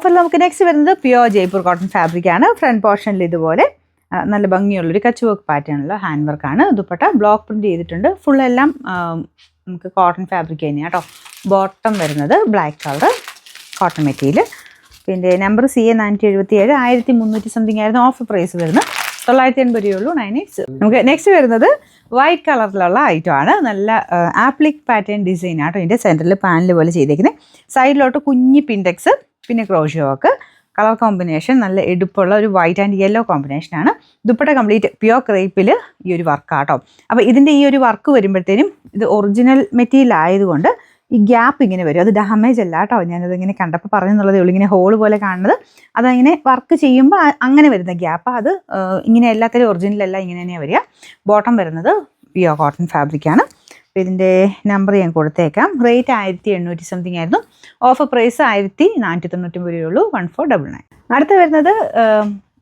ഓഫറിൽ നമുക്ക് നെക്സ്റ്റ് വരുന്നത് പ്യുവർ ജയ്പൂർ കോട്ടൺ ഫാബ്രിക്കാണ്. ഫ്രണ്ട് പോർഷനിൽ ഇതുപോലെ നല്ല ഭംഗിയുള്ളൊരു കച്ച് വർക്ക് പാറ്റേണുള്ള ഹാൻഡ് വർക്കാണ്. ദുപ്പട്ട ബ്ലോക്ക് പ്രിൻറ്റ് ചെയ്തിട്ടുണ്ട്. ഫുൾ എല്ലാം നമുക്ക് കോട്ടൺ ഫാബ്രിക് തന്നെയാണ് കേട്ടോ. ബോട്ടം വരുന്നത് ബ്ലാക്ക് കളർ കോട്ടൺ മെറ്റീരിയൽ. പിന്നെ നമ്പർ CA 477, 1300 സംതിങ് ആയിരുന്നു ഓഫർ പ്രൈസ് വരുന്നത്. 980 രൂപയുള്ളൂ 98. നമുക്ക് നെക്സ്റ്റ് വരുന്നത് വൈറ്റ് കളറിലുള്ള ഐറ്റമാണ്. നല്ല ആപ്ലിക് പാറ്റേൺ ഡിസൈൻ ആട്ടോ. ഇതിൻ്റെ സെൻറ്ററിൽ പാനൽ പോലെ ചെയ്തേക്കുന്നത്. സൈഡിലോട്ട് കുഞ്ഞി പിൻടെക്സ്, പിന്നെ ക്രോഷ്യോ വർക്ക്. കളർ കോമ്പിനേഷൻ നല്ല എടുപ്പുള്ള ഒരു വൈറ്റ് ആൻഡ് യെല്ലോ കോമ്പിനേഷനാണ്. ദുപ്പട്ട കംപ്ലീറ്റ് പ്യുവർ ക്രേപ്പിൽ ഈ ഒരു വർക്കാട്ടോ. അപ്പോൾ ഇതിൻ്റെ ഈ ഒരു വർക്ക് വരുമ്പോഴത്തേനും ഇത് ഒറിജിനൽ മെറ്റീരിയൽ ആയതുകൊണ്ട് ഈ ഗ്യാപ്പ് ഇങ്ങനെ വരും. അത് ഡാമേജ് അല്ല കേട്ടോ. ഞാനതിങ്ങനെ കണ്ടപ്പോൾ പറഞ്ഞെന്നുള്ളതേ ഉള്ളൂ. ഇങ്ങനെ ഹോൾ പോലെ കാണുന്നത് അതങ്ങനെ വർക്ക് ചെയ്യുമ്പോൾ അങ്ങനെ വരുന്ന ഗ്യാപ്പ്. അത് ഇങ്ങനെ എല്ലാത്തിലും ഒറിജിനലല്ല, ഇങ്ങനെ തന്നെയാണ് വരിക. ബോട്ടം വരുന്നത് പ്യുവർ കോട്ടൺ ഫാബ്രിക്കാണ്. അപ്പോൾ ഇതിൻ്റെ നമ്പർ ഞാൻ കൊടുത്തേക്കാം. റേറ്റ് 1800 സംതിങ് ആയിരുന്നു. ഓഫർ പ്രൈസ് 1499 രൂപയുള്ളൂ. 1499. അടുത്ത് വരുന്നത്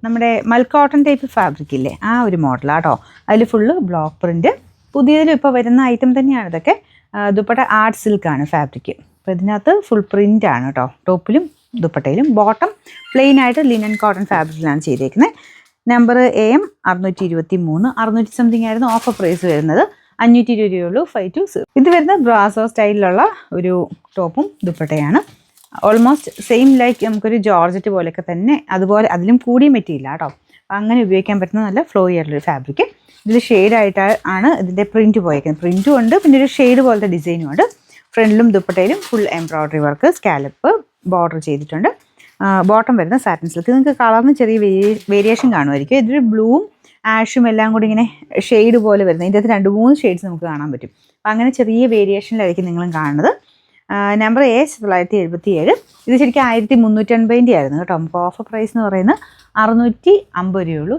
നമ്മുടെ മൽ കോട്ടൺ ടൈപ്പ് ഫാബ്രിക് ഇല്ലേ, ആ ഒരു മോഡലാട്ടോ. അതിൽ ഫുള്ള് ബ്ലോക്ക് പ്രിൻറ്റ്. പുതിയതിലും ഇപ്പോൾ വരുന്ന ഐറ്റം തന്നെയാണ് ഇതൊക്കെ. ദുപ്പട്ട ആർട്ട് സിൽക്കാണ് ഫാബ്രിക്. അപ്പോൾ ഇതിനകത്ത് ഫുൾ പ്രിൻ്റ് ആണ് കേട്ടോ, ടോപ്പിലും ദുപ്പട്ടയിലും. ബോട്ടം പ്ലെയിൻ ആയിട്ട് ലിനൻ കോട്ടൺ ഫാബ്രിക്കിലാണ് ചെയ്തേക്കുന്നത്. നമ്പർ AM 623, 600 സംതിങ് ആയിരുന്നു ഓഫർ പ്രൈസ് വരുന്നത്. 520 രൂപയുള്ളൂ. 520. ഇത് വരുന്ന ബ്രാസോ സ്റ്റൈലിലുള്ള ഒരു ടോപ്പും ദുപ്പട്ടയാണ്. ഓൾമോസ്റ്റ് സെയിം ലൈക്ക് നമുക്കൊരു ജോർജറ്റ് പോലെയൊക്കെ തന്നെ, അതുപോലെ അതിലും കൂടിയ മെറ്റീരിയൽ കേട്ടോ. അങ്ങനെ ഉപയോഗിക്കാൻ പറ്റുന്ന നല്ല ഫ്ലോ ആയിട്ടുള്ളൊരു ഫാബ്രിക്. ഇതിൽ ഷെയ്ഡായിട്ടാണ് ഇതിൻ്റെ പ്രിൻറ്റ് പോയേക്കുന്നത്. പ്രിൻറ്റും ഉണ്ട്, പിന്നെ ഒരു ഷെയ്ഡ് പോലത്തെ ഡിസൈനും ഉണ്ട്. ഫ്രണ്ടിലും ദുപ്പട്ടയിലും full embroidery work, scallop border ചെയ്തിട്ടുണ്ട്. ബോട്ടം വരുന്ന സാറ്റിൻ സിൽക്ക്. നിങ്ങൾക്ക് കളറിന് ചെറിയ വേരിയേഷൻ കാണുമായിരിക്കും. ഇതൊരു ബ്ലൂവും ആഷും എല്ലാം കൂടി ഇങ്ങനെ ഷെയ്ഡ് പോലെ വരുന്നത്. ഇതിൻ്റെ അകത്ത് 2-3 ഷെയ്ഡ്സ് നമുക്ക് കാണാൻ പറ്റും. അപ്പം അങ്ങനെ ചെറിയ വേരിയേഷനിലായിരിക്കും നിങ്ങളും കാണുന്നത്. Number AS 977. ഇത് ശരിക്കും 1380 ആയിരുന്നു കേട്ടോ. നമുക്ക് ഓഫർ പ്രൈസ് എന്ന് പറയുന്നത് 650 രൂപയുള്ളൂ.